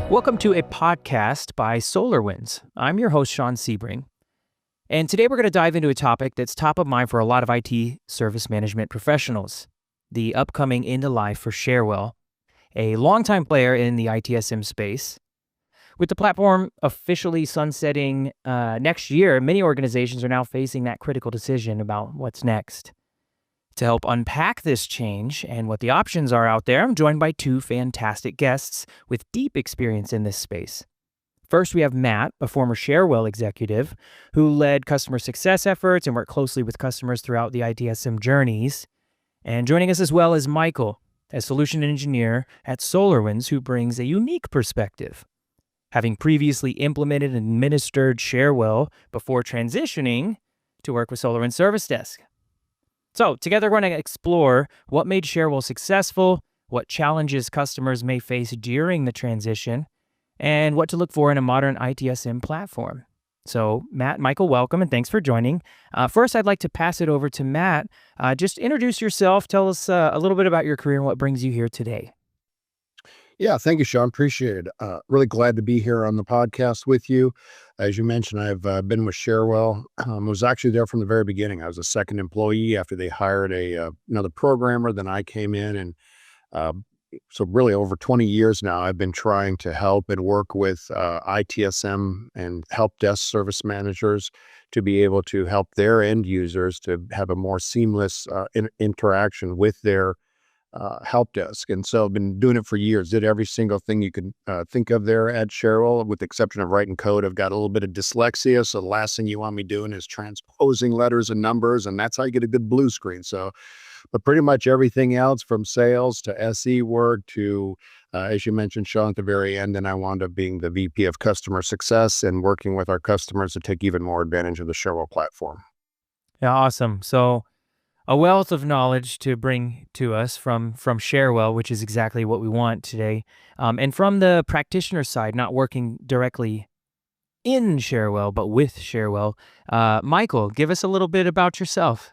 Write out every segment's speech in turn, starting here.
Welcome to a podcast by SolarWinds. I'm your host, Sean Sebring. And today we're going to dive into a topic that's top of mind for a lot of IT service management professionals, the upcoming end of life for Cherwell, a longtime player in the ITSM space. With the platform officially sunsetting next year, many organizations are now facing that critical decision about what's next. To help unpack this change and what the options are out there, I'm joined by two fantastic guests with deep experience in this space. First, we have Matt, a former Cherwell executive who led customer success efforts and worked closely with customers throughout the ITSM journeys. And joining us as well is Michael, a solution engineer at SolarWinds who brings a unique perspective, having previously implemented and administered Cherwell before transitioning to work with SolarWinds Service Desk. So together we're going to explore what made Cherwell successful, what challenges customers may face during the transition, and what to look for in a modern ITSM platform. So Matt, Michael, welcome and thanks for joining. First, I'd like to pass it over to Matt. Just introduce yourself. Tell us a little bit about your career and what brings you here today. Yeah, thank you, Sean. Appreciate it. Really glad to be here on the podcast with you. As you mentioned, I've been with Cherwell. Was actually there from the very beginning. I was a second employee after they hired another programmer. Then I came in, and so really over 20 years now, I've been trying to help and work with ITSM and help desk service managers to be able to help their end users to have a more seamless interaction with their help desk. And so I've been doing it for years, did every single thing you could think of there at Cherwell, with the exception of writing code. I've got a little bit of dyslexia, so the last thing you want me doing is transposing letters and numbers, and that's how you get a good blue screen. So, but pretty much everything else from sales to SE work to, as you mentioned, Sean, at the very end, and I wound up being the VP of customer success and working with our customers to take even more advantage of the Cherwell platform. Yeah, awesome. So a wealth of knowledge to bring to us from Cherwell, which is exactly what we want today. And from the practitioner side, not working directly in Cherwell, but with Cherwell. Michael, give us a little bit about yourself.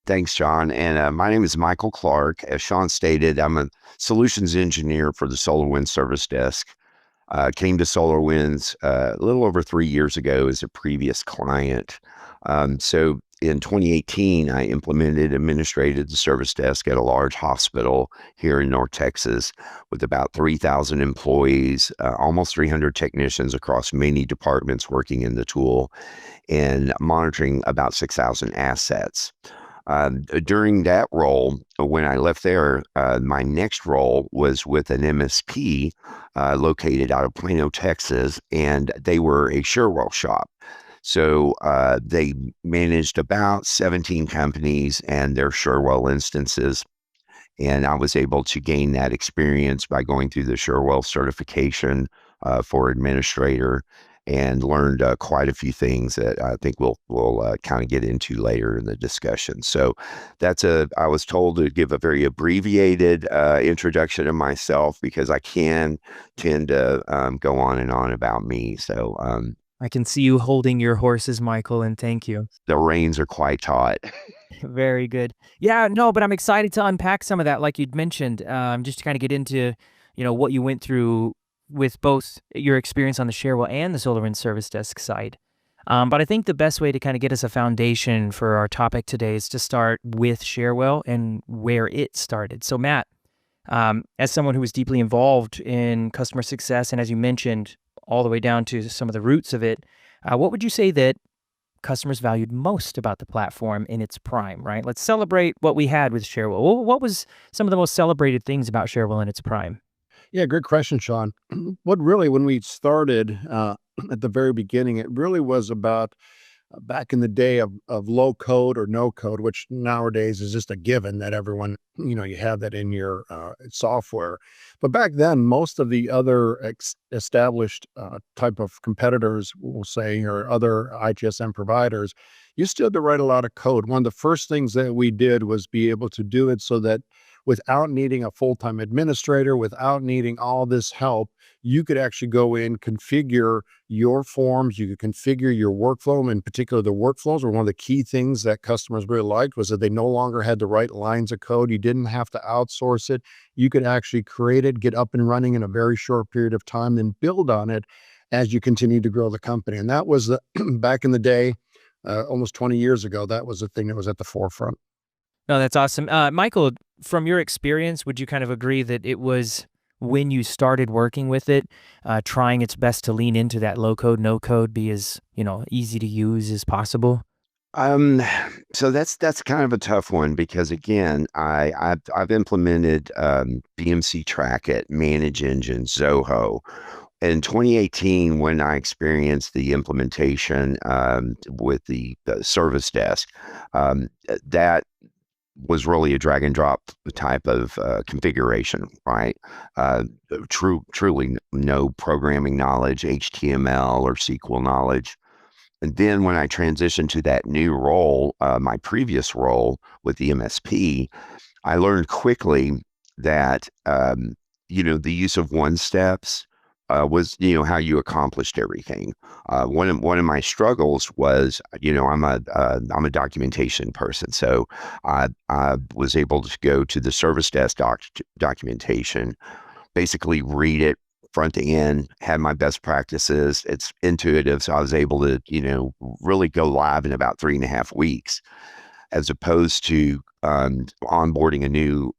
Thanks, John. And my name is Michael Clark. As Sean stated, I'm a solutions engineer for the SolarWinds Service Desk. Came to SolarWinds a little over 3 years ago as a previous client. So in 2018, I administrated the service desk at a large hospital here in North Texas with about 3,000 employees, almost 300 technicians across many departments working in the tool, and monitoring about 6,000 assets. During that role, when I left there, my next role was with an MSP located out of Plano, Texas, and they were a Cherwell shop. So they managed about 17 companies and their Cherwell instances. And I was able to gain that experience by going through the Cherwell certification for administrator, and learned quite a few things that I think we'll kind of get into later in the discussion. So I was told to give a very abbreviated introduction of myself because I can tend to go on and on about me. So I can see you holding your horses, Michael, and thank you. The reins are quite taut. Very good. Yeah, no, but I'm excited to unpack some of that, like you'd mentioned, just to kind of get into, what you went through with both your experience on the Cherwell and the SolarWinds Service Desk side. But I think the best way to kind of get us a foundation for our topic today is to start with Cherwell and where it started. So Matt, as someone who was deeply involved in customer success, and as you mentioned, all the way down to some of the roots of it, what would you say that customers valued most about the platform in its prime, right? Let's celebrate what we had with Cherwell. What was some of the most celebrated things about Cherwell in its prime? Yeah, great question, Sean. When we started at the very beginning, it really was about back in the day of low code or no code, which nowadays is just a given that everyone, you have that in your software. But back then, most of the other established type of competitors, we'll say, or other ITSM providers, you still had to write a lot of code. One of the first things that we did was be able to do it so that without needing a full-time administrator, without needing all this help. You could actually go in, configure your forms, you could configure your workflow. And in particular, the workflows were one of the key things that customers really liked, was that they no longer had to write lines of code. You didn't have to outsource it. You could actually create it, get up and running in a very short period of time, then build on it as you continue to grow the company. And that was back in the day, almost 20 years ago, that was the thing that was at the forefront. No, that's awesome. Michael, from your experience, would you kind of agree that it was when you started working with it, trying its best to lean into that low code, no code, be as, easy to use as possible? Um, so that's kind of a tough one because again, I've implemented BMC Trackit, Manage Engine, Zoho. In 2018, when I experienced the implementation with the service desk, that was really a drag and drop type of configuration, right? Truly no programming knowledge, HTML or SQL knowledge. And then when I transitioned to that new role, my previous role with the MSP, I learned quickly that, the use of one steps was, how you accomplished everything. One of my struggles was, I'm a documentation person, so I was able to go to the service desk documentation, basically read it front to end, had my best practices. It's intuitive, so I was able to, really go live in about 3.5 weeks, as opposed to onboarding a new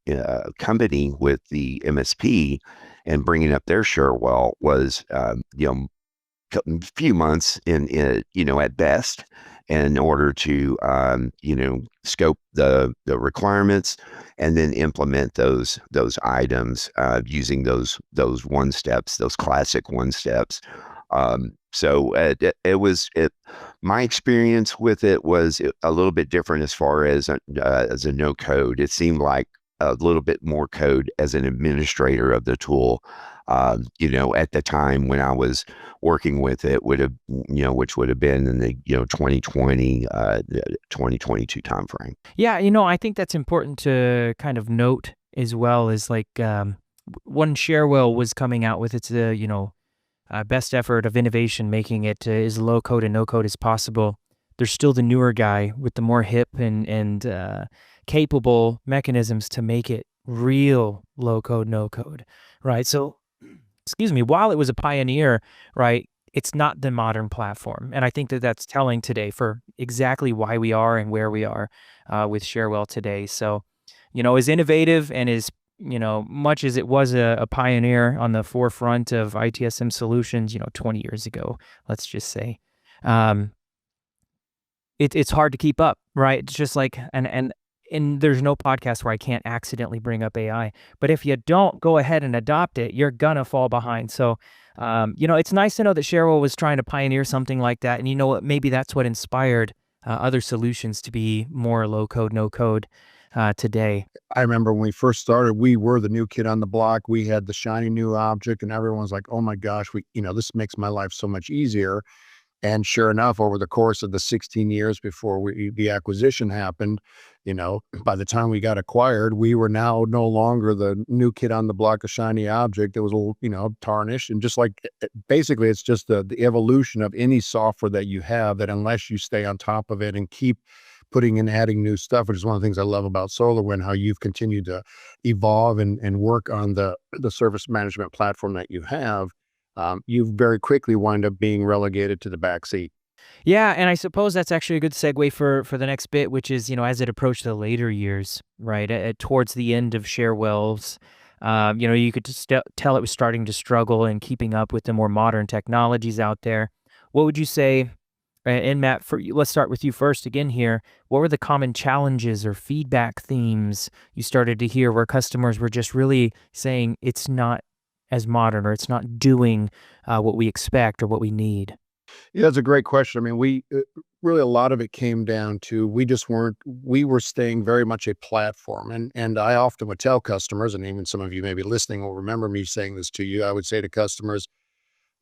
company with the MSP and bringing up their Cherwell was, a few months at best, in order to, scope the requirements and then implement those items using those one steps, those classic one steps. So my experience with it was a little bit different as far as a no code. It seemed like a little bit more code as an administrator of the tool. At the time when I was working with it would have, which would have been in the 2020, 2022 timeframe. Yeah, I think that's important to kind of note as well, is like when Cherwell was coming out with its, best effort of innovation, making it as low code and no code as possible. There's still the newer guy with the more hip and capable mechanisms to make it real low code, no code, right? So, excuse me, while it was a pioneer, right, it's not the modern platform. And I think that that's telling today for exactly why we are and where we are with Cherwell today. So, as innovative and as, much as it was a pioneer on the forefront of ITSM solutions, 20 years ago, let's just say, it's hard to keep up, right? It's just like, and there's no podcast where I can't accidentally bring up AI. But if you don't go ahead and adopt it, you're gonna fall behind. So, it's nice to know that Cherwell was trying to pioneer something like that. And maybe that's what inspired other solutions to be more low code, no code today. I remember when we first started, we were the new kid on the block. We had the shiny new object, and everyone's like, "Oh my gosh, this makes my life so much easier." And sure enough, over the course of the 16 years before the acquisition happened, by the time we got acquired, we were now no longer the new kid on the block, a shiny object. It was a little, tarnished. And just like, basically, it's just the evolution of any software that you have, that unless you stay on top of it and keep putting and adding new stuff, which is one of the things I love about SolarWinds, how you've continued to evolve and work on the service management platform that you have. You very quickly wind up being relegated to the back seat. Yeah, and I suppose that's actually a good segue for the next bit, which is, as it approached the later years, right, towards the end of Cherwell's, you could just tell it was starting to struggle and keeping up with the more modern technologies out there. What would you say, and Matt, let's start with you first again here. What were the common challenges or feedback themes you started to hear where customers were just really saying it's not as modern, or it's not doing what we expect or what we need? Yeah, that's a great question. I mean, we really, a lot of it came down to, we were staying very much a platform. And I often would tell customers, and even some of you maybe listening will remember me saying this to you, I would say to customers,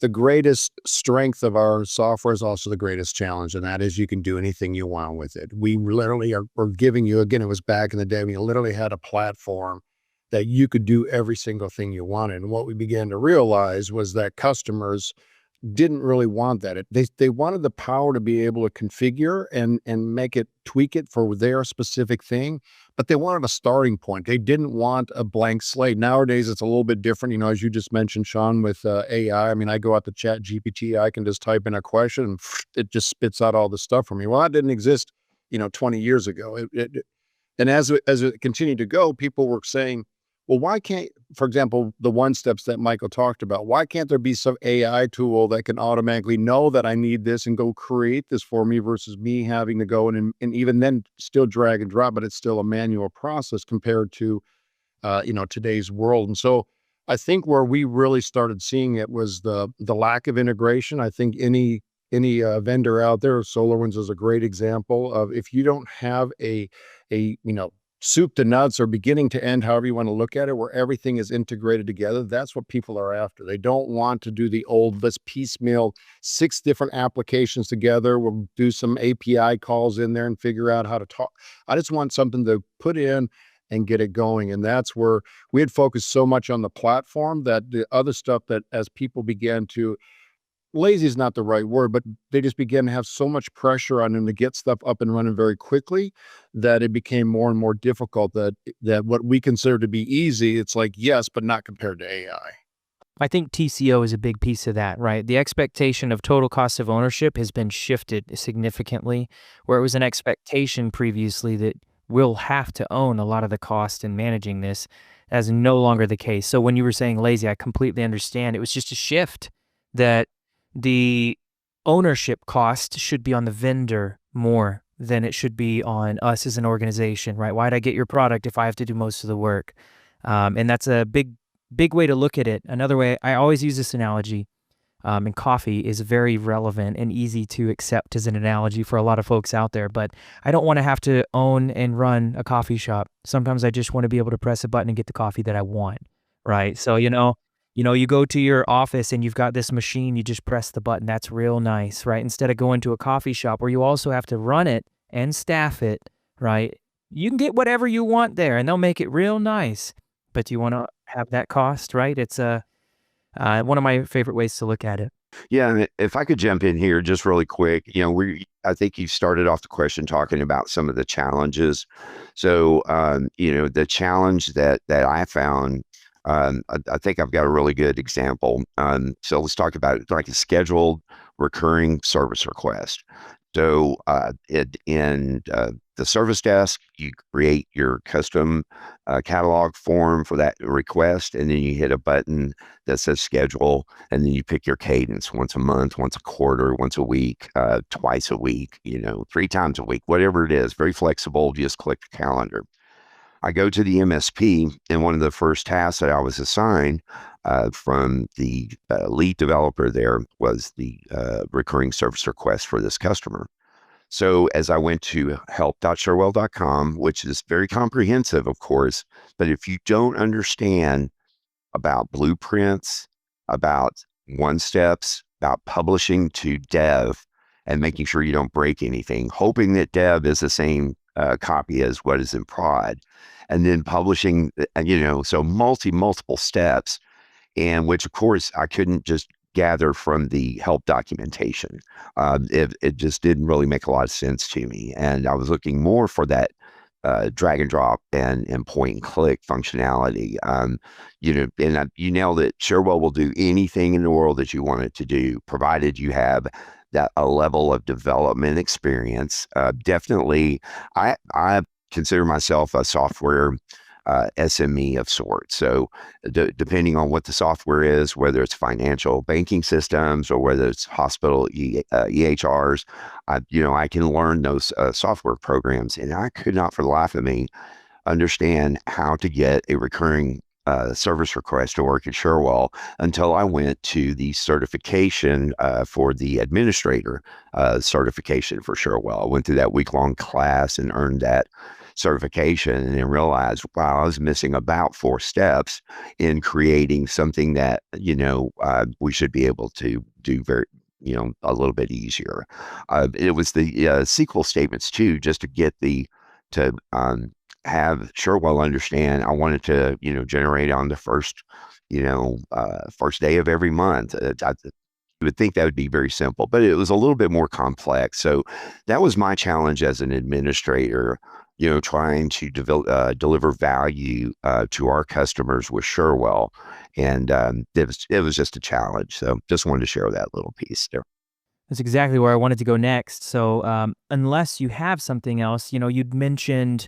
the greatest strength of our software is also the greatest challenge. And that is, you can do anything you want with it. We literally we're giving you, again, it was back in the day, we literally had a platform that you could do every single thing you wanted. And what we began to realize was that customers didn't really want that. They wanted the power to be able to configure and make it tweak it for their specific thing, but they wanted a starting point. They didn't want a blank slate. Nowadays, it's a little bit different. As you just mentioned, Sean, with AI. I mean, I go out to Chat GPT, I can just type in a question, and it just spits out all the stuff for me. Well, that didn't exist, 20 years ago. And as it continued to go, people were saying, well, why can't, for example, the one steps that Michael talked about, why can't there be some AI tool that can automatically know that I need this and go create this for me versus me having to go and even then still drag and drop, but it's still a manual process compared to, today's world. And so I think where we really started seeing it was the lack of integration. I think any vendor out there, SolarWinds is a great example of, if you don't have a soup to nuts or beginning to end, however you want to look at it, where everything is integrated together, that's what people are after. They don't want to do the old, let's piecemeal 6 different applications together. We'll do some API calls in there and figure out how to talk. I just want something to put in and get it going. And that's where we had focused so much on the platform that the other stuff, that as people began to, lazy is not the right word, but they just began to have so much pressure on them to get stuff up and running very quickly, that it became more and more difficult. That what we consider to be easy, it's like, yes, but not compared to AI. I think TCO is a big piece of that, right? The expectation of total cost of ownership has been shifted significantly, where it was an expectation previously that we'll have to own a lot of the cost in managing this. As no longer the case. So when you were saying lazy, I completely understand. It was just a shift that the ownership cost should be on the vendor more than it should be on us as an organization, right? Why'd I get your product if I have to do most of the work? And that's a big way to look at it. Another way, I always use this analogy, and coffee is very relevant and easy to accept as an analogy for a lot of folks out there, but I don't want to have to own and run a coffee shop. Sometimes I just want to be able to press a button and get the coffee that I want, right? So, you go to your office and you've got this machine, you just press the button. That's real nice, right? Instead of going to a coffee shop where you also have to run it and staff it, right? You can get whatever you want there and they'll make it real nice, but you want to have that cost, right? It's one of my favorite ways to look at it. Yeah, and if I could jump in here just really quick, I think you started off the question talking about some of the challenges. So, the challenge that I found, I think I've got a really good example. So let's talk about it, like a scheduled recurring service request. So in the service desk, you create your custom catalog form for that request, and then you hit a button that says schedule, and then you pick your cadence once a month, once a quarter, once a week, twice a week, 3 times a week, whatever it is. Very flexible. Just click the calendar. I go to the MSP, and one of the first tasks that I was assigned from the lead developer there was the recurring service request for this customer. So as I went to help.cherwell.com, which is very comprehensive, of course, but if you don't understand about blueprints, about one steps, about publishing to dev and making sure you don't break anything, hoping that dev is the same copy as what is in prod, and then publishing, so multiple steps, and which of course I couldn't just gather from the help documentation. It just didn't really make a lot of sense to me. And I was looking more for that drag and drop and point and click functionality. You nailed it. Cherwell will do anything in the world that you want it to do, provided you have that a level of development experience. Definitely, I consider myself a software SME of sorts. So depending on what the software is, whether it's financial banking systems or whether it's hospital EHRs, I can learn those software programs. And I could not for the life of me understand how to get a recurring service request to work at Cherwell until I went to the certification for the administrator certification for Cherwell. I went through that week-long class and earned that certification, and then realized, wow, I was missing about 4 steps in creating something that, we should be able to do very, a little bit easier. It was the SQL statements too, just to get to have Cherwell understand I wanted to, generate on the first day of every month. You would think that would be very simple, but it was a little bit more complex. So that was my challenge as an administrator, trying to deliver value to our customers with Cherwell. And it was just a challenge. So just wanted to share that little piece there. That's exactly where I wanted to go next. So, unless you have something else, you'd mentioned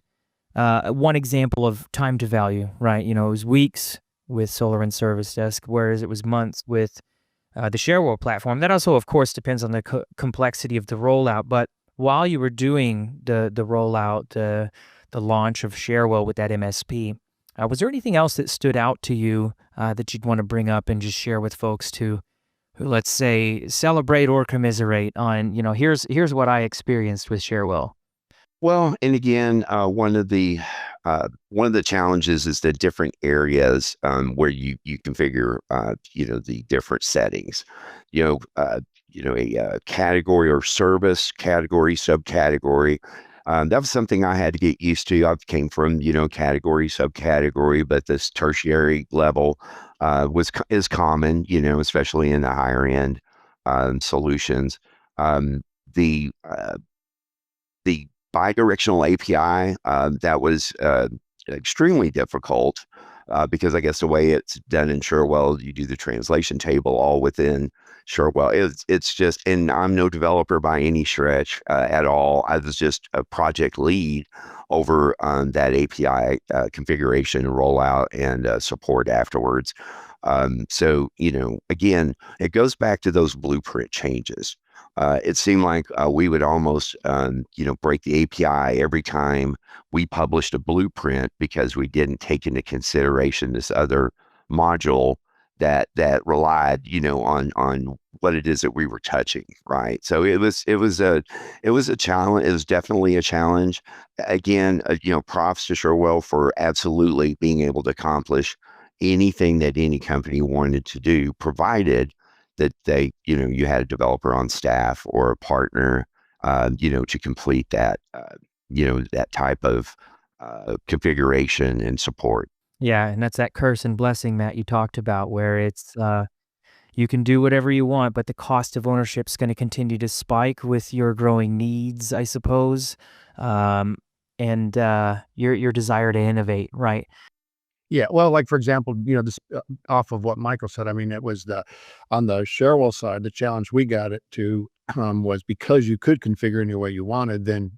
one example of time to value, right? It was weeks with SolarWinds Service Desk, whereas it was months with the Cherwell platform. That also, of course, depends on the complexity of the rollout. But while you were doing the rollout, the launch of Cherwell with that MSP, was there anything else that stood out to you that you'd want to bring up and just share with folks who, let's say, celebrate or commiserate on, here's what I experienced with Cherwell? Well, and again, one of the challenges is the different areas where you configure the different settings. A category or service category, subcategory. That was something I had to get used to. I came from category, subcategory, but this tertiary level is common, especially in the higher end solutions. Um, the the bidirectional API, that was extremely difficult because I guess the way it's done in Cherwell, you do the translation table all within Cherwell. It's just, and I'm no developer by any stretch at all. I was just a project lead over that API configuration, rollout, and support afterwards. So, again, it goes back to those blueprint changes. It seemed like we would almost, break the API every time we published a blueprint because we didn't take into consideration this other module that relied, on what it is that we were touching, right? So it was a challenge. It was definitely a challenge. Again, props to Cherwell for absolutely being able to accomplish anything that any company wanted to do, provided that you had a developer on staff or a partner, to complete that type of configuration and support. Yeah, and that's that curse and blessing, Matt, you talked about, where it's you can do whatever you want, but the cost of ownership is going to continue to spike with your growing needs, I suppose, and your desire to innovate, right? Yeah, well, like, for example, this off of what Michael said, I mean, it was on the Cherwell side, the challenge we got it to was because you could configure any way you wanted, then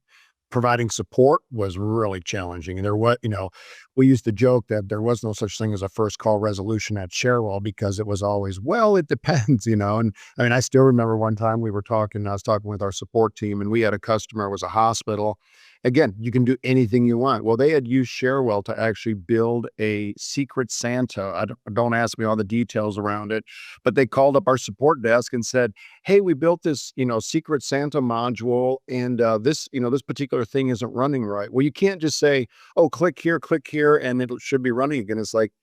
providing support was really challenging. And we used to joke that there was no such thing as a first call resolution at Cherwell because it was always, well, it depends, And I mean, I still remember one time I was talking with our support team, and we had a customer, it was a hospital. Again, you can do anything you want. Well, they had used Cherwell to actually build a secret Santa. Don't ask me all the details around it, but they called up our support desk and said, "Hey, we built this, secret Santa module, and this particular thing isn't running right." Well, you can't just say, "Oh, click here, and it should be running again." It's like,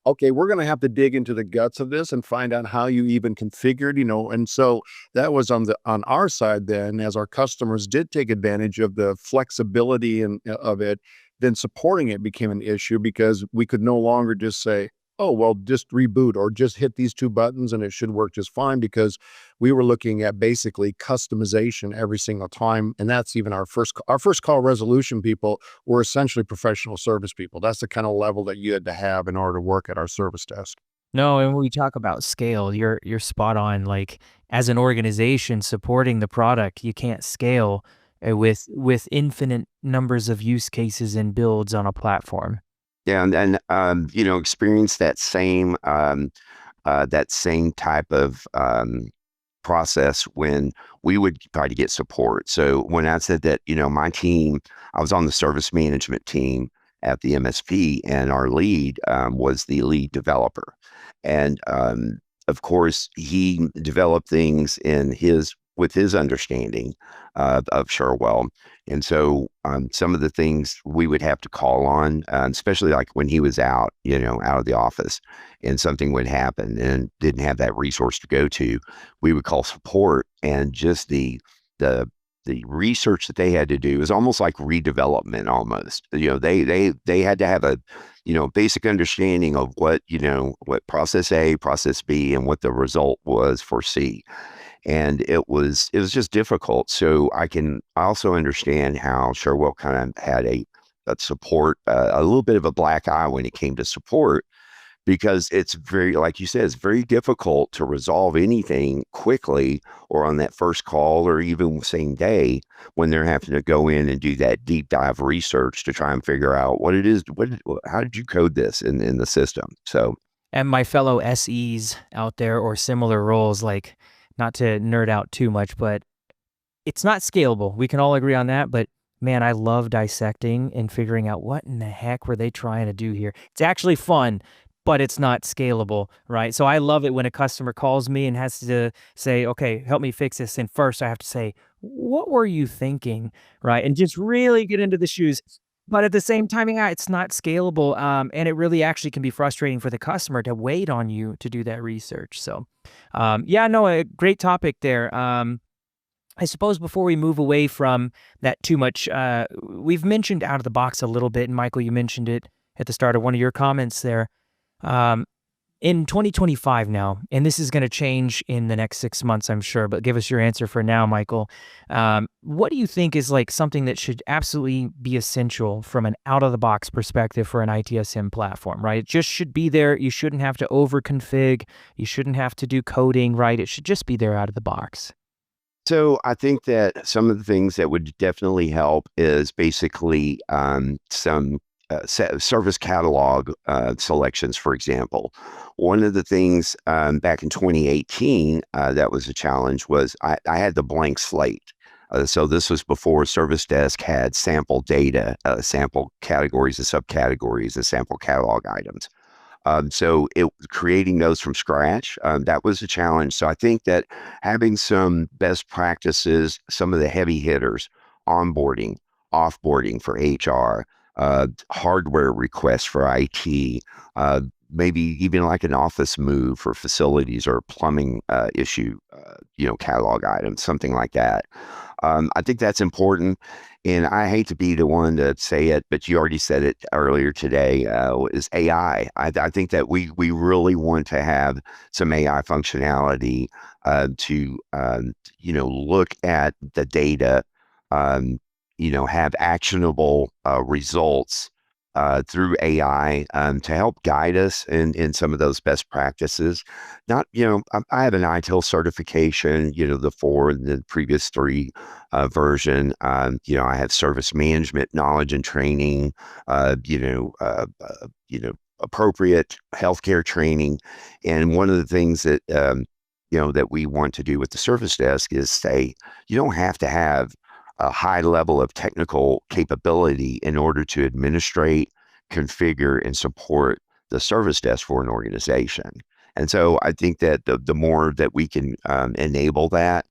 okay, we're going to have to dig into the guts of this and find out how you even configured, and so that was on our side. Then, as our customers did take advantage of the flexibility and of it, then supporting it became an issue because we could no longer just say, "Oh, well, just reboot or just hit these two buttons and it should work just fine," because we were looking at basically customization every single time. And that's even our first call resolution people were essentially professional service people. That's the kind of level that you had to have in order to work at our service desk. No, and when we talk about scale, you're spot on. Like, as an organization supporting the product, you can't scale with infinite numbers of use cases and builds on a platform. Yeah, and experience that same type of process when we would try to get support. So when I said that, my team, I was on the service management team at the MSP, and our lead was the lead developer. And of course, he developed things with his understanding of Cherwell. And so some of the things we would have to call on, especially like when he was out, out of the office, and something would happen and didn't have that resource to go to, we would call support, and just the the research that they had to do is almost like redevelopment almost. They had to have a basic understanding of what process A, process B, and what the result was for C. And it was just difficult. So I also understand how Cherwell kind of had a support, a little bit of a black eye when it came to support, because it's very, like you said, it's very difficult to resolve anything quickly or on that first call or even same day when they're having to go in and do that deep dive research to try and figure out what it is, how did you code this in the system? So, And my fellow SEs out there or similar roles, like, not to nerd out too much, but it's not scalable. We can all agree on that, but man, I love dissecting and figuring out what in the heck were they trying to do here. It's actually fun, but it's not scalable, right? So I love it when a customer calls me and has to say, okay, help me fix this. And first I have to say, what were you thinking, right? And just really get into the shoes. But at the same time, yeah, it's not scalable. And it really actually can be frustrating for the customer to wait on you to do that research. So yeah, no, a great topic there. I suppose before we move away from that too much, we've mentioned out of the box a little bit, and Michael, you mentioned it at the start of one of your comments there. Um, in 2025 now, and this is going to change in the next 6 months, I'm sure, but give us your answer for now, Michael. What do you think is like something that should absolutely be essential from an out-of-the-box perspective for an ITSM platform, right? It just should be there. You shouldn't have to over-config. You shouldn't have to do coding, right? It should just be there out of the box. So I think that some of the things that would definitely help is basically some service catalog selections, for example. One of the things back in 2018 that was a challenge was I had the blank slate. So this was before Service Desk had sample data, sample categories and subcategories and sample catalog items. So creating those from scratch, that was a challenge. So I think that having some best practices, some of the heavy hitters, onboarding, offboarding for HR, hardware requests for IT, maybe even like an office move for facilities or plumbing issue, catalog items, something like that. I think that's important. And I hate to be the one to say it, but you already said it earlier today, is AI. I think that we really want to have some AI functionality to, look at the data, have actionable results through AI to help guide us in some of those best practices. Not, I have an ITIL certification, the previous 3 version. I have service management knowledge and training, appropriate healthcare training. And one of the things that, that we want to do with the service desk is say, you don't have to have a high level of technical capability in order to administrate, configure, and support the service desk for an organization. And so I think that the more that we can enable that,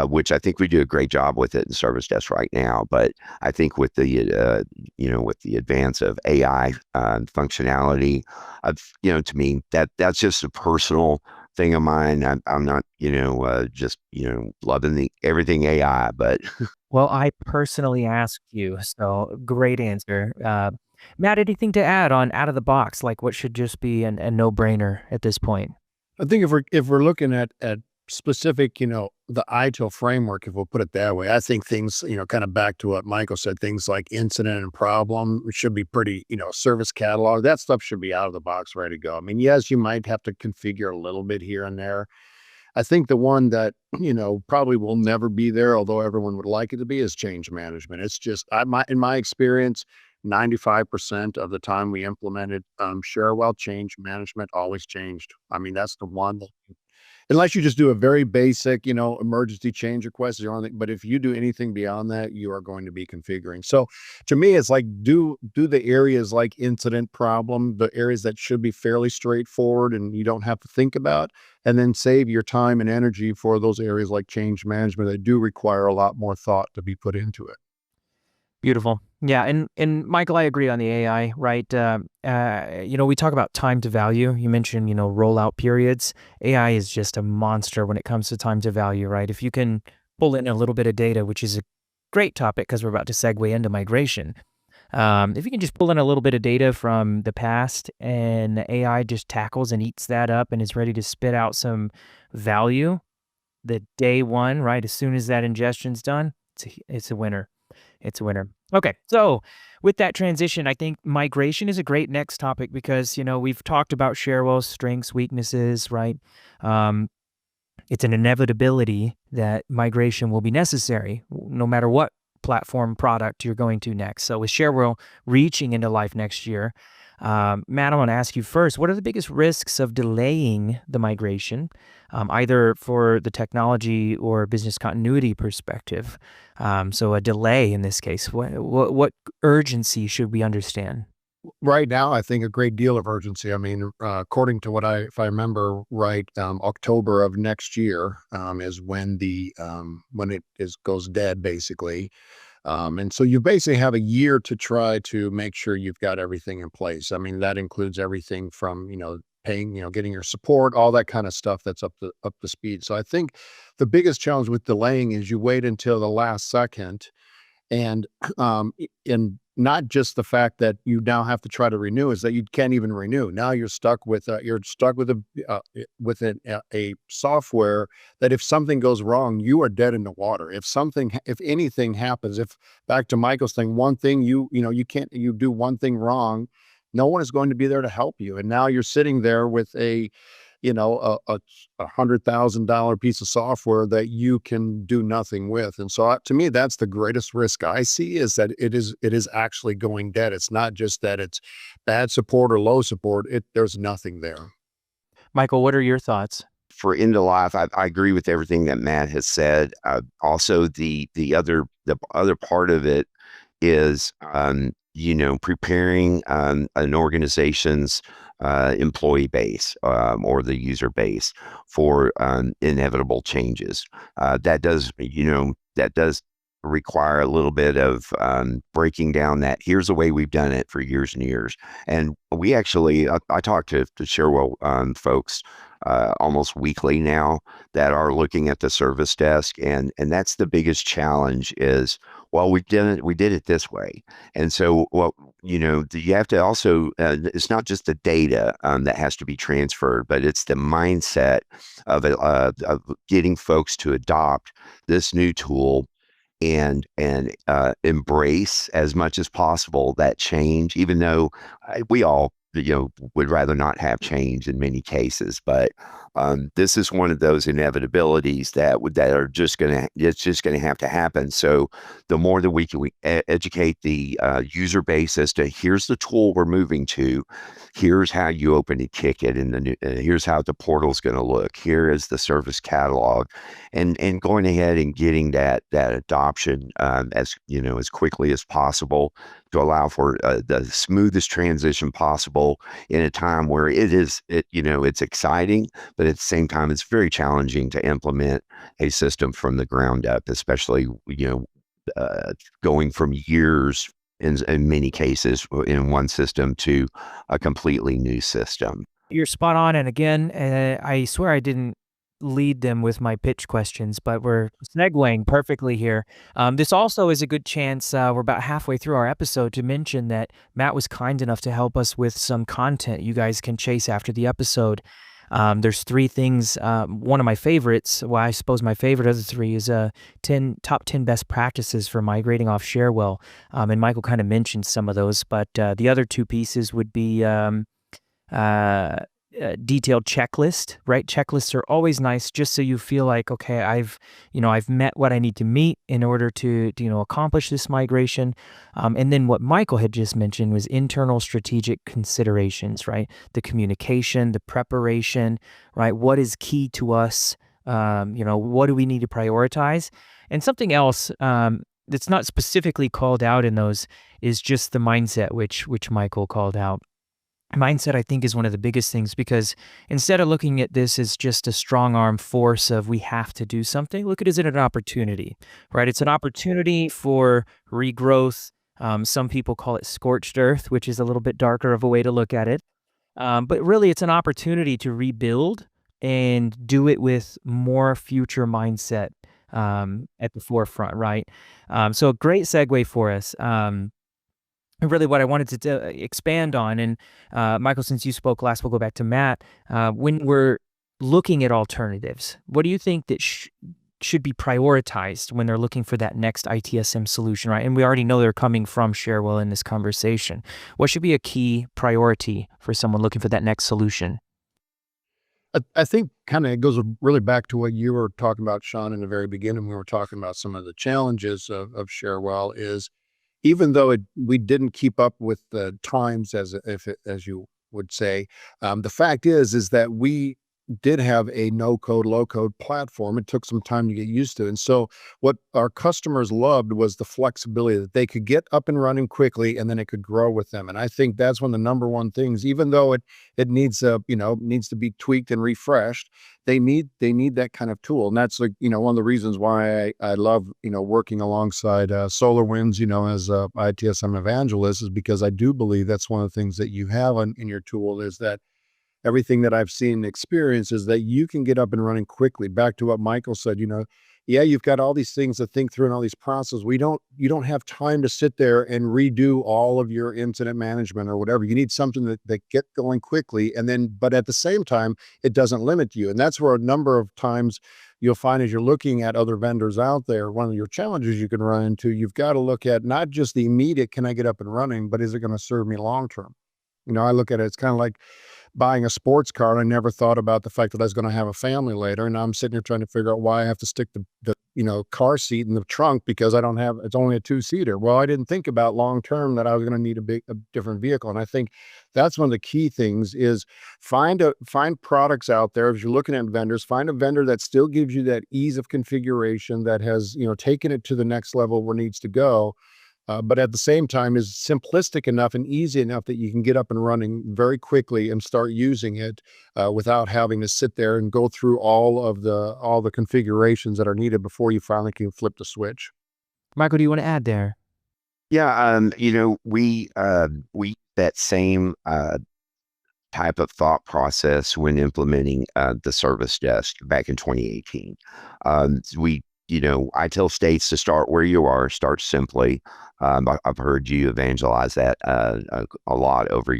which I think we do a great job with it in service desk right now, but I think with the with the advance of AI functionality, to me that's just a personal thing of mine. I'm not just loving everything AI, but Well, I personally asked you, so great answer. Matt, anything to add on out of the box, like what should just be a no-brainer at this point? I think if we're looking at specific, the ITIL framework, if we'll put it that way, I think things, kind of back to what Michael said, things like incident and problem should be pretty, service catalog, that stuff should be out of the box, ready to go. I mean, yes, you might have to configure a little bit here and there. I think the one that, probably will never be there, although everyone would like it to be, is change management. It's just, in my experience, 95% of the time we implemented Cherwell, change management always changed. I mean, that's the one that, unless you just do a very basic, emergency change request is the only thing. But if you do anything beyond that, you are going to be configuring. So to me, it's like do the areas like incident problem, the areas that should be fairly straightforward and you don't have to think about, and then save your time and energy for those areas like change management that do require a lot more thought to be put into it. Beautiful. Yeah, and Michael, I agree on the AI, right? We talk about time to value. You mentioned, rollout periods. AI is just a monster when it comes to time to value, right? If you can pull in a little bit of data, which is a great topic because we're about to segue into migration. If you can just pull in a little bit of data from the past and the AI just tackles and eats that up and is ready to spit out some value, the day one, right? As soon as that ingestion's done, it's a winner. It's a winner. Okay, so with that transition, I think migration is a great next topic because, we've talked about Cherwell's strengths, weaknesses, right? It's an inevitability that migration will be necessary no matter what platform product you're going to next. So with Cherwell reaching into life next year, Matt, I want to ask you first, what are the biggest risks of delaying the migration, either for the technology or business continuity perspective? So a delay in this case, what urgency should we understand? Right now, I think a great deal of urgency. I mean, according to if I remember right, October of next year is when when it goes dead, basically. And so you basically have a year to try to make sure you've got everything in place. I mean, that includes everything from, paying, getting your support, all that kind of stuff that's up to speed. So I think the biggest challenge with delaying is you wait until the last second, and and not just the fact that you now have to try to renew, is that you can't even renew. Now you're stuck with a software that if something goes wrong, you are dead in the water. If anything happens, if back to Michael's thing, one thing you do one thing wrong, no one is going to be there to help you. And now you're sitting there with $100,000 piece of software that you can do nothing with. And so to me, that's the greatest risk I see, is that it is actually going dead. It's not just that it's bad support or low support. There's nothing there. Michael, what are your thoughts? For end of life, I agree with everything that Matt has said. Also, the other part of it is, preparing an organization's employee base or the user base for inevitable changes. That does require a little bit of breaking down that here's the way we've done it for years and years. And we actually, I talk to Cherwell folks almost weekly now that are looking at the service desk, and that's the biggest challenge is, well, we did it this way. And so you have to also, it's not just the data that has to be transferred, but it's the mindset of getting folks to adopt this new tool and embrace as much as possible that change, even though we all would rather not have change in many cases. But this is one of those inevitabilities that are just gonna have to happen. So the more that we can educate the user base as to here's the tool we're moving to, here's how you open a ticket, and here's how the portal's going to look. Here is the service catalog, and going ahead and getting that adoption as quickly as possible to allow for the smoothest transition possible in a time where it's exciting, but at the same time it's very challenging to implement a system from the ground up, especially going from years in many cases in one system to a completely new system. You're spot on. And again, I swear I didn't lead them with my pitch questions, but we're segueing perfectly here. This also is a good chance, we're about halfway through our episode, to mention that Matt was kind enough to help us with some content you guys can chase after the episode. There's 3 things. One of my favorites, well, I suppose my favorite of the 3 is top 10 best practices for migrating off Cherwell. And Michael kind of mentioned some of those, but the other 2 pieces would be detailed checklist, right? Checklists are always nice, just so you feel like, okay, I've met what I need to meet in order to accomplish this migration. And then what Michael had just mentioned was internal strategic considerations, right? The communication, the preparation, right? What is key to us? What do we need to prioritize? And something else that's not specifically called out in those is just the mindset, which Michael called out. Mindset, I think, is one of the biggest things, because instead of looking at this as just a strong arm force of we have to do something, look at it as an opportunity, right? It's an opportunity for regrowth. Some people call it scorched earth, which is a little bit darker of a way to look at it. But really, it's an opportunity to rebuild and do it with more future mindset at the forefront, right? So a great segue for us. And really what I wanted to expand on, and Michael, since you spoke last, we'll go back to Matt. When we're looking at alternatives, what do you think that should be prioritized when they're looking for that next ITSM solution, right? And we already know they're coming from Cherwell in this conversation. What should be a key priority for someone looking for that next solution? I think kind of it goes really back to what you were talking about, Sean, in the very beginning. We were talking about some of the challenges of Cherwell is even though we didn't keep up with the times as you would say, the fact is that we did have a no code, low code platform. It took some time to get used to. And so what our customers loved was the flexibility that they could get up and running quickly and then it could grow with them. And I think that's one of the number one things, even though it needs needs to be tweaked and refreshed, they need that kind of tool. And that's like, one of the reasons why I love, working alongside SolarWinds, as a ITSM evangelist, is because I do believe that's one of the things that you have in your tool is that everything that I've seen and experienced is that you can get up and running quickly. Back to what Michael said, yeah, you've got all these things to think through and all these processes. You don't have time to sit there and redo all of your incident management or whatever. You need something that get going quickly. And then, but at the same time, it doesn't limit you. And that's where a number of times you'll find as you're looking at other vendors out there, one of your challenges you can run into, you've got to look at not just the immediate, can I get up and running, but is it going to serve me long-term? I look at it, it's kind of like buying a sports car, and I never thought about the fact that I was going to have a family later. And now I'm sitting here trying to figure out why I have to stick the car seat in the trunk because it's only a 2-seater. Well, I didn't think about long-term that I was going to need a different vehicle. And I think that's one of the key things is find products out there. As you're looking at vendors, find a vendor that still gives you that ease of configuration that has, taken it to the next level where it needs to go. But at the same time is simplistic enough and easy enough that you can get up and running very quickly and start using it without having to sit there and go through all the configurations that are needed before you finally can flip the switch. Michael, do you want to add there? Yeah, we that same type of thought process when implementing the service desk back in 2018. I tell states to start where you are, start simply. I've heard you evangelize that a lot over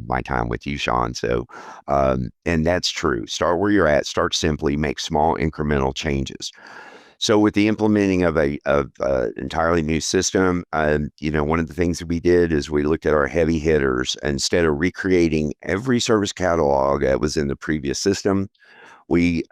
my time with you, Sean. So, and that's true. Start where you're at, start simply, make small incremental changes. So with the implementing of a entirely new system, one of the things that we did is we looked at our heavy hitters. Instead of recreating every service catalog that was in the previous system, we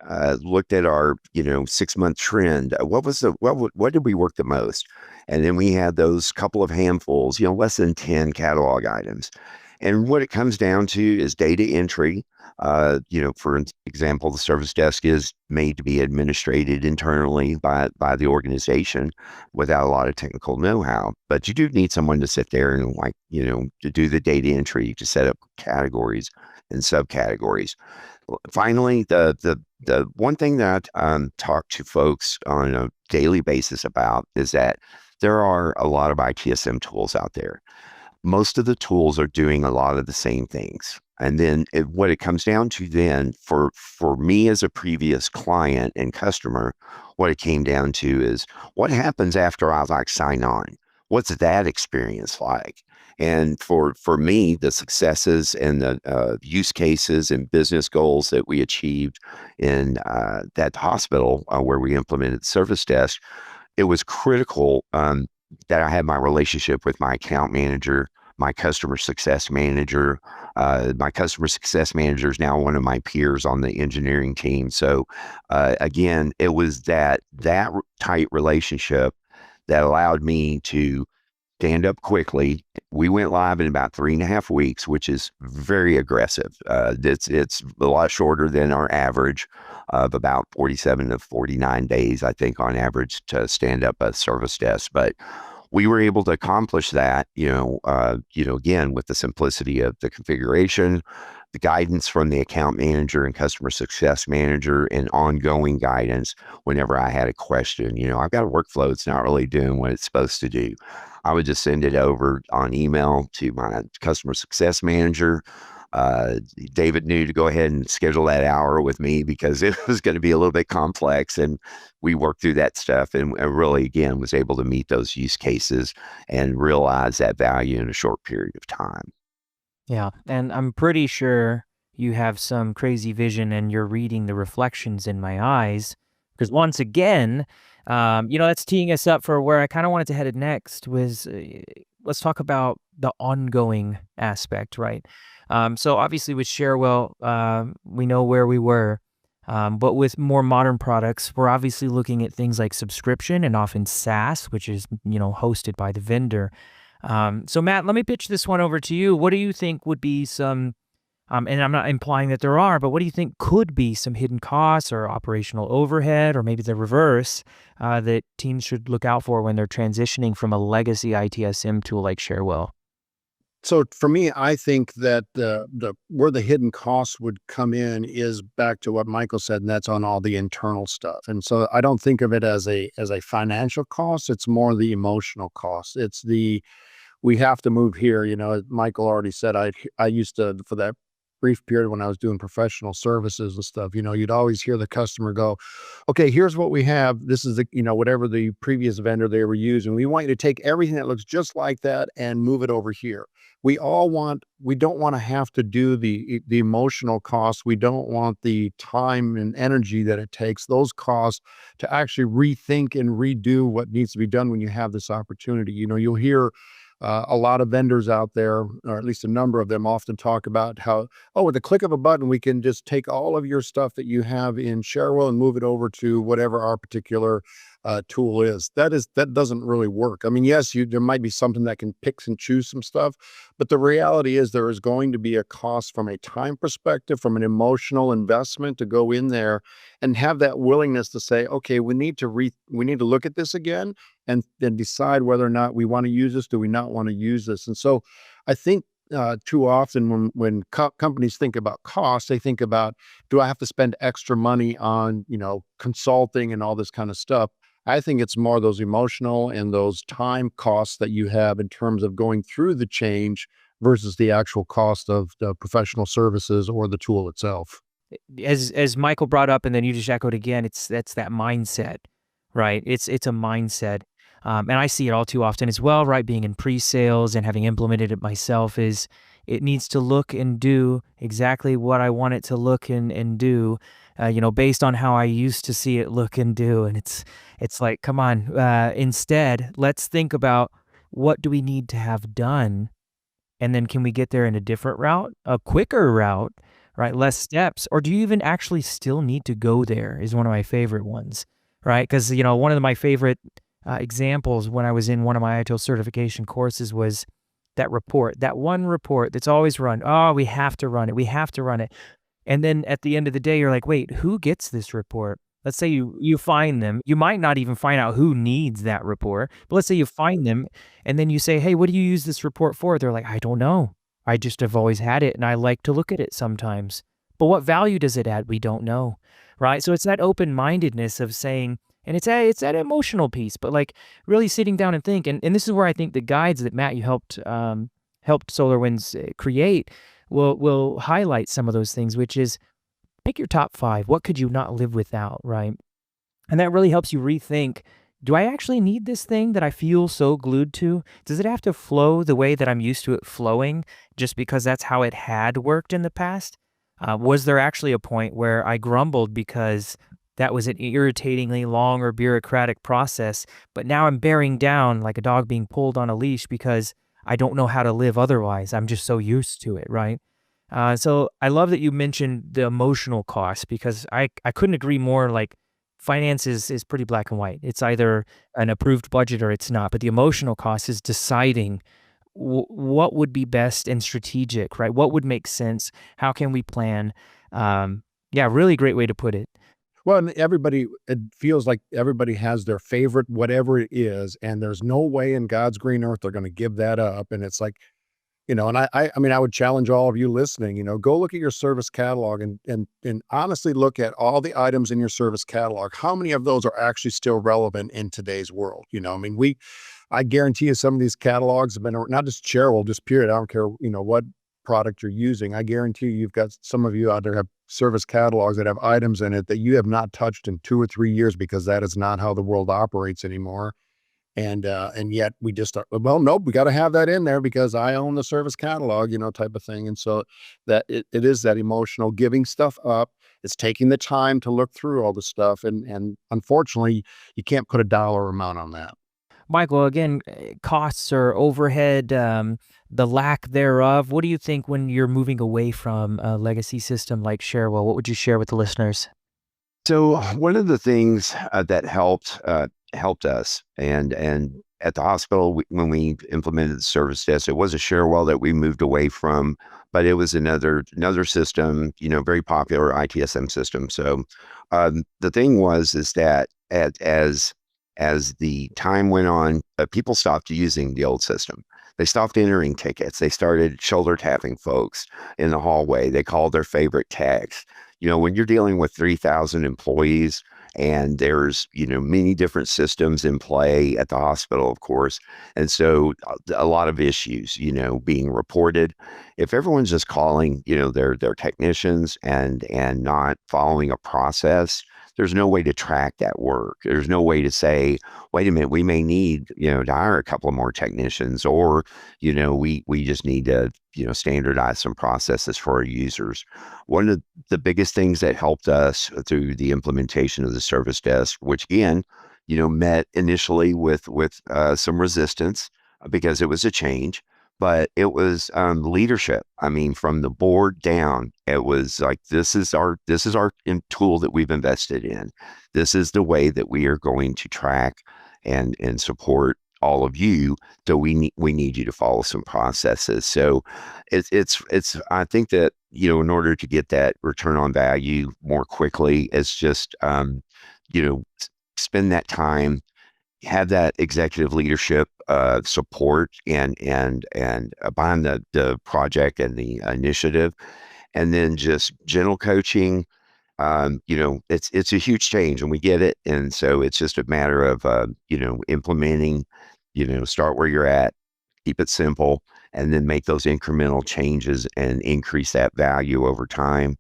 looked at our 6-month trend. What did we work the most? And then we had those couple of handfuls, less than 10 catalog items. And what it comes down to is data entry. For example, the service desk is made to be administrated internally by the organization without a lot of technical know-how. But you do need someone to sit there and to do the data entry, to set up categories and subcategories. Finally, the one thing that I talk to folks on a daily basis about is that there are a lot of ITSM tools out there. Most of the tools are doing a lot of the same things. And then what it comes down to then for me as a previous client and customer, what it came down to is what happens after I sign on? What's that experience like? And for me, the successes and the use cases and business goals that we achieved in that hospital where we implemented Service Desk, it was critical that I had my relationship with my account manager, my customer success manager. My customer success manager is now one of my peers on the engineering team. So again, it was that tight relationship that allowed me to stand up quickly. We went live in about 3.5 weeks, which is very aggressive. It's a lot shorter than our average of about 47 to 49 days, I think, on average to stand up a service desk. But we were able to accomplish that, again, with the simplicity of the configuration, the guidance from the account manager and customer success manager, and ongoing guidance whenever I had a question. I've got a workflow that's not really doing what it's supposed to do. I would just send it over on email to my customer success manager. David knew to go ahead and schedule that hour with me because it was going to be a little bit complex. And we worked through that stuff and really, again, was able to meet those use cases and realize that value in a short period of time. Yeah, and I'm pretty sure you have some crazy vision and you're reading the reflections in my eyes. Because once again, that's teeing us up for where I kind of wanted to head it next was let's talk about the ongoing aspect, right? So obviously with Cherwell, we know where we were. But with more modern products, we're obviously looking at things like subscription and often SaaS, which is, hosted by the vendor. So Matt, let me pitch this one over to you. What do you think would be some, and I'm not implying that there are, but what do you think could be some hidden costs or operational overhead, or maybe the reverse, that teams should look out for when they're transitioning from a legacy ITSM tool like Cherwell? So for me, I think that the where the hidden costs would come in is back to what Michael said, and that's on all the internal stuff. And so I don't think of it as a financial cost. It's more the emotional cost. It's the we have to move here. Michael already said I used to, for that brief period when I was doing professional services and stuff, you'd always hear the customer go, okay, here's what we have. This is whatever the previous vendor they were using. We want you to take everything that looks just like that and move it over here. We don't want to have to do the emotional costs. We don't want the time and energy that it takes, those costs, to actually rethink and redo what needs to be done when you have this opportunity. You'll hear a lot of vendors out there, or at least a number of them, often talk about how, oh, with the click of a button, we can just take all of your stuff that you have in Cherwell and move it over to whatever our particular tool is. That doesn't really work. I mean, yes, there might be something that can pick and choose some stuff, but the reality is there is going to be a cost from a time perspective, from an emotional investment to go in there and have that willingness to say, okay, we need to look at this again and then decide whether or not we want to use this. Do we not want to use this? And so I think too often when companies think about cost, they think about, do I have to spend extra money on, consulting and all this kind of stuff? I think it's more those emotional and those time costs that you have in terms of going through the change versus the actual cost of the professional services or the tool itself. As Michael brought up, and then you just echoed again, that's that mindset, right? It's a mindset. And I see it all too often as well, right? Being in pre-sales and having implemented it myself, is it needs to look and do exactly what I want it to look and do, based on how I used to see it look and do. And it's like, come on, instead, let's think about what do we need to have done? And then can we get there in a different route, a quicker route, right? Less steps, or do you even actually still need to go there is one of my favorite ones, right? Because, one of my favorite examples when I was in one of my ITIL certification courses was that one report that's always run. Oh, we have to run it. We have to run it. And then at the end of the day, you're like, wait, who gets this report? Let's say you find them. You might not even find out who needs that report, but let's say you find them and then you say, hey, what do you use this report for? They're like, I don't know. I just have always had it and I like to look at it sometimes. But what value does it add? We don't know, right? So it's that open-mindedness of saying, and it's that emotional piece, but like really sitting down and think. And this is where I think the guides that Matt, you helped SolarWinds create will highlight some of those things, which is pick your top 5. What could you not live without, right? And that really helps you rethink, do I actually need this thing that I feel so glued to? Does it have to flow the way that I'm used to it flowing just because that's how it had worked in the past? Was there actually a point where I grumbled because that was an irritatingly long or bureaucratic process, but now I'm bearing down like a dog being pulled on a leash because I don't know how to live otherwise. I'm just so used to it, right? So I love that you mentioned the emotional cost, because I couldn't agree more. Like, finance is pretty black and white. It's either an approved budget or it's not. But the emotional cost is deciding what would be best and strategic, right? What would make sense? How can we plan? Yeah, really great way to put it. Well, and it feels like everybody has their favorite, whatever it is, and there's no way in God's green earth they're going to give that up. And it's like, and I mean, I would challenge all of you listening, go look at your service catalog and honestly look at all the items in your service catalog. How many of those are actually still relevant in today's world? I mean, I guarantee you some of these catalogs have been, not just Cherwell, just period. I don't care, what product you're using, I guarantee you've got some of you out there have service catalogs that have items in it that you have not touched in 2 or 3 years because that is not how the world operates anymore. And yet we just are, well, nope, we got to have that in there because I own the service catalog, type of thing. And so that it is that emotional giving stuff up. It's taking the time to look through all the stuff. And unfortunately, you can't put a dollar amount on that. Michael, again, costs or overhead, the lack thereof. What do you think when you're moving away from a legacy system like Cherwell? What would you share with the listeners? So one of the things that helped us, and at the hospital when we implemented the service desk, it was a Cherwell that we moved away from, but it was another system, very popular ITSM system. So the thing is that as the time went on, people stopped using the old system. They stopped entering tickets. They started shoulder tapping folks in the hallway. They called their favorite tags. When you're dealing with 3,000 employees and there's, many different systems in play at the hospital, of course. And so a lot of issues, being reported. If everyone's just calling, their technicians and not following a process, there's no way to track that work. There's no way to say, wait a minute, we may need, to hire a couple of more technicians, or, we just need to, standardize some processes for our users. One of the biggest things that helped us through the implementation of the service desk, which again, met initially with some resistance because it was a change, but it was leadership. I mean, from the board down, it was like, this is our tool that we've invested in. This is the way that we are going to track and support all of you. So we need you to follow some processes. So it's I think that, in order to get that return on value more quickly, it's just, spend that time, have that executive leadership support and behind the project and the initiative, and then just gentle coaching. It's a huge change and we get it. And so it's just a matter of, implementing, start where you're at, keep it simple, and then make those incremental changes and increase that value over time.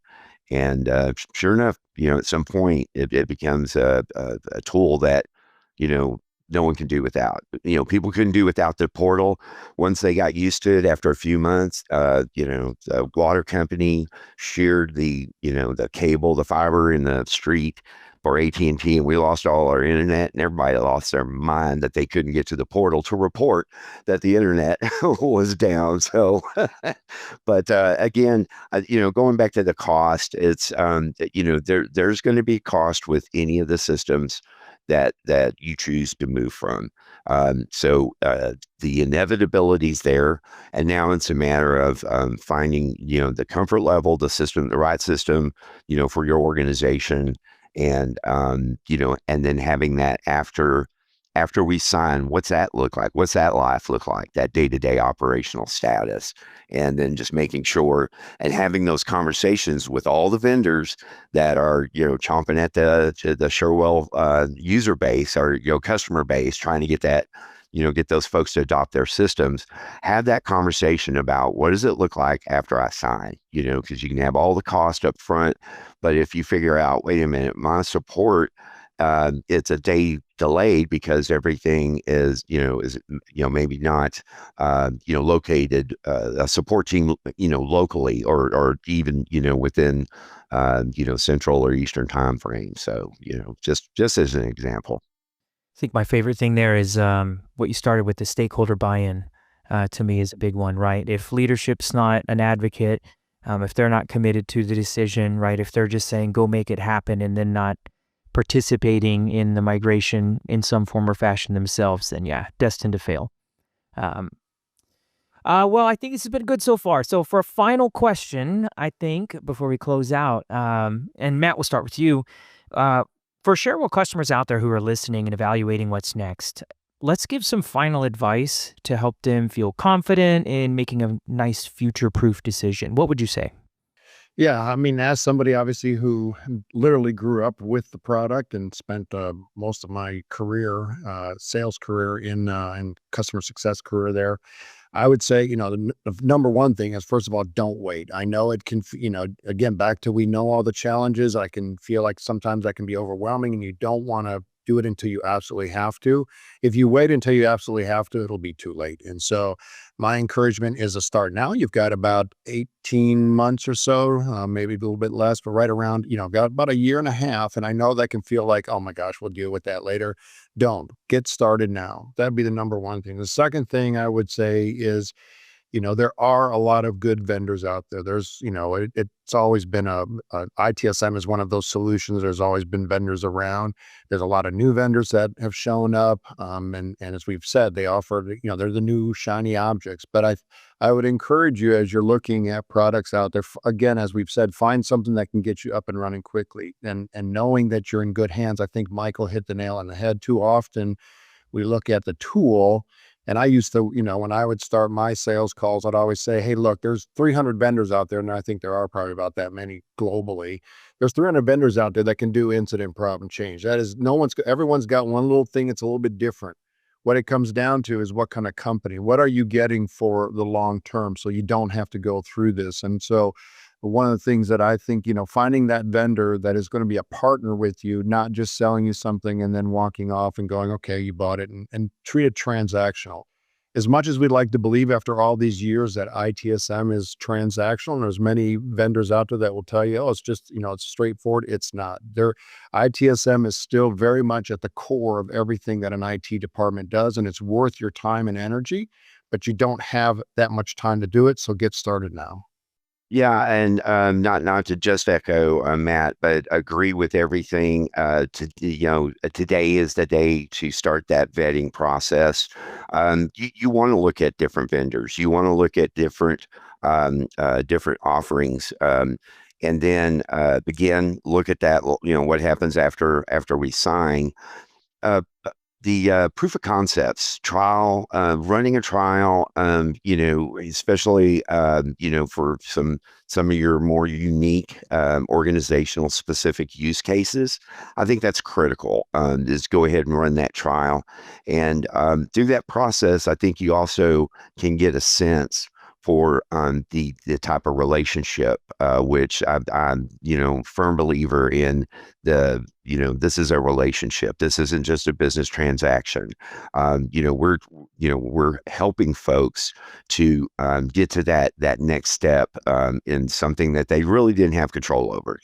And sure enough, at some point it becomes a tool that, no one can do without. People couldn't do without the portal. Once they got used to it after a few months, the water company shared the cable, the fiber in the street for AT&T, and we lost all our internet, and everybody lost their mind that they couldn't get to the portal to report that the internet was down. So, but again, going back to the cost, it's, there's going to be cost with any of the systems that you choose to move from. So the inevitability's there, and now it's a matter of finding, the comfort level, the right system, for your organization, and and then having that after we sign, what's that look like? What's that life look like? That day-to-day operational status, and then just making sure and having those conversations with all the vendors that are, chomping at the Cherwell user base or, customer base, trying to get that, get those folks to adopt their systems. Have that conversation about what does it look like after I sign, because you can have all the cost up front, but if you figure out, wait a minute, my support, it's a day delayed because everything is maybe not, located, a support team, locally or even, within, central or eastern time frame. So, just as an example. I think my favorite thing there is what you started with, the stakeholder buy-in. To me is a big one, right? If leadership's not an advocate, if they're not committed to the decision, right? If they're just saying, go make it happen, and then not participating in the migration in some form or fashion themselves, then yeah, destined to fail. Well, I think this has been good so far. So for a final question, I think, before we close out, and Matt, we'll start with you. For Cherwell customers out there who are listening and evaluating what's next, let's give some final advice to help them feel confident in making a nice future-proof decision. What would you say? Yeah, I mean, as somebody obviously who literally grew up with the product and spent most of my career, sales career in and customer success career there, I would say, the number one thing is, first of all, don't wait. I know it can, again, back to, we know all the challenges. I can feel like sometimes that can be overwhelming, and you don't want to do it until you absolutely have to. If you wait until you absolutely have to, it'll be too late. And so my encouragement is to start now. You've got about 18 months or so, maybe a little bit less, but right around, got about a year and a half. And I know that can feel like, oh my gosh, we'll deal with that later. Don't. Get started now. That'd be the number one thing. The second thing I would say is, there are a lot of good vendors out there. There's, it's always been ITSM is one of those solutions. There's always been vendors around. There's a lot of new vendors that have shown up. And as we've said, they offer, they're the new shiny objects. But I would encourage you, as you're looking at products out there, again, as we've said, find something that can get you up and running quickly, and knowing that you're in good hands. I think Michael hit the nail on the head. Too often we look at the tool. And I used to, when I would start my sales calls, I'd always say, hey, look, there's 300 vendors out there. And I think there are probably about that many globally. There's 300 vendors out there that can do incident problem change. That is, everyone's got one little thing that's a little bit different. What it comes down to is, what kind of company, what are you getting for the long term, so you don't have to go through this. And so one of the things that I think, finding that vendor that is going to be a partner with you, not just selling you something and then walking off and going, okay, you bought it, and treat it transactional. As much as we'd like to believe after all these years that ITSM is transactional, and there's many vendors out there that will tell you, oh, it's just, it's straightforward. It's not. ITSM is still very much at the core of everything that an IT department does, and it's worth your time and energy, but you don't have that much time to do it. So get started now. Yeah, and not to just echo Matt, but agree with everything. Today is the day to start that vetting process. You want to look at different vendors. You want to look at different offerings, and then look at that. What happens after we sign. The proof of concepts trial, running a trial, especially, for some of your more unique organizational specific use cases. I think that's critical, is go ahead and run that trial. And through that process, I think you also can get a sense for the type of relationship, which I'm firm believer in. This is a relationship. This isn't just a business transaction. We're helping folks to get to that next step in something that they really didn't have control over.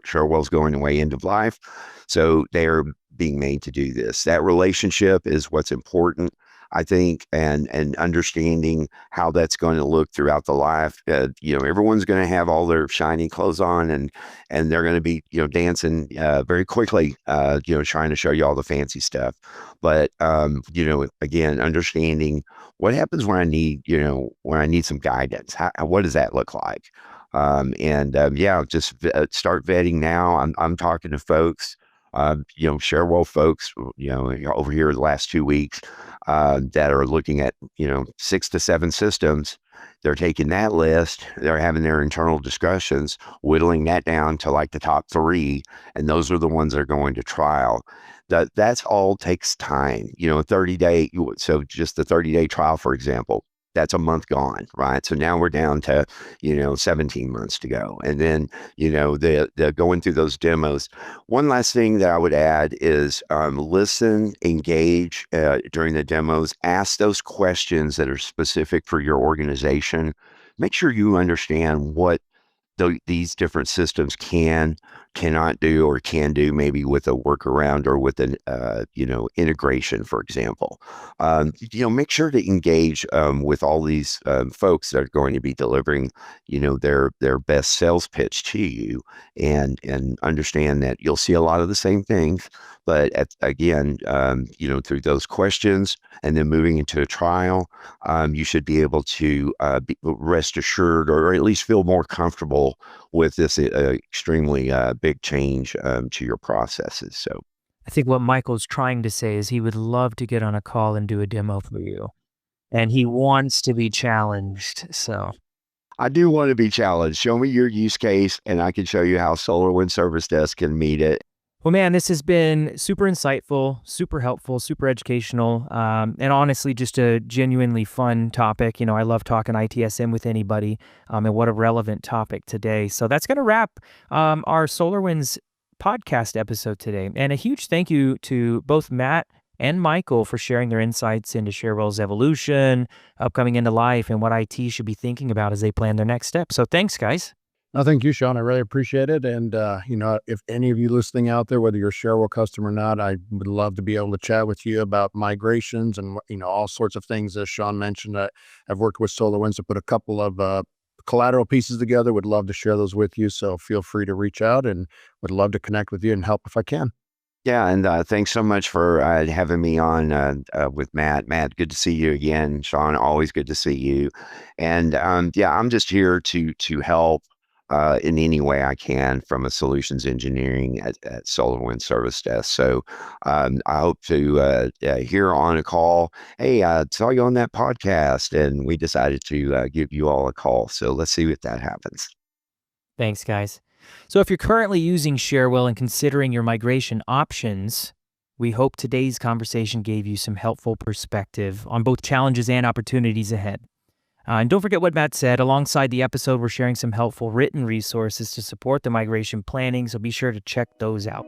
Cherwell's going away end of life, so they are being made to do this. That relationship is what's important, I think, and understanding how that's going to look throughout the life. Everyone's going to have all their shiny clothes on, and they're going to be, dancing very quickly, trying to show you all the fancy stuff. But, again, understanding what happens when I need some guidance. What does that look like? Just start vetting now. I'm talking to folks, Cherwell folks, over here the last 2 weeks, that are looking at, 6 to 7 systems. They're taking that list, they're having their internal discussions, whittling that down to like the top 3, and those are the ones that are going to trial. That's all takes time, 30-day. So just the 30-day trial, for example, that's a month gone, right? So now we're down to, 17 months to go. And then, the going through those demos. One last thing that I would add is listen, engage during the demos, ask those questions that are specific for your organization. Make sure you understand what these different systems cannot do, or can do, maybe with a workaround or with an integration, for example. Make sure to engage with all these folks that are going to be delivering their best sales pitch to you, and understand that you'll see a lot of the same things, but through those questions and then moving into a trial, you should be able to rest assured, or at least feel more comfortable with this extremely big change to your processes. So I think what Michael's trying to say is he would love to get on a call and do a demo for you, and he wants to be challenged. So I do want to be challenged. Show me your use case, and I can show you how SolarWinds Service Desk can meet it. Well, man, this has been super insightful, super helpful, super educational, and honestly, just a genuinely fun topic. I love talking ITSM with anybody, and what a relevant topic today. So that's going to wrap our SolarWinds podcast episode today. And a huge thank you to both Matt and Michael for sharing their insights into Cherwell's evolution, upcoming into life, and what IT should be thinking about as they plan their next step. So thanks, guys. No, thank you, Sean. I really appreciate it. And, if any of you listening out there, whether you're a Cherwell customer or not, I would love to be able to chat with you about migrations and, all sorts of things. As Sean mentioned, I've worked with SolarWinds to put a couple of collateral pieces together. Would love to share those with you. So feel free to reach out and would love to connect with you and help if I can. Yeah, and thanks so much for having me on with Matt. Matt, good to see you again. Sean, always good to see you. And yeah, I'm just here to help in any way I can from a solutions engineering at SolarWinds Service Desk. So I hope to hear on a call. Hey, I saw you on that podcast, and we decided to give you all a call. So let's see if that happens. Thanks, guys. So if you're currently using Cherwell and considering your migration options, we hope today's conversation gave you some helpful perspective on both challenges and opportunities ahead. And don't forget what Matt said. Alongside the episode, we're sharing some helpful written resources to support the migration planning, so be sure to check those out.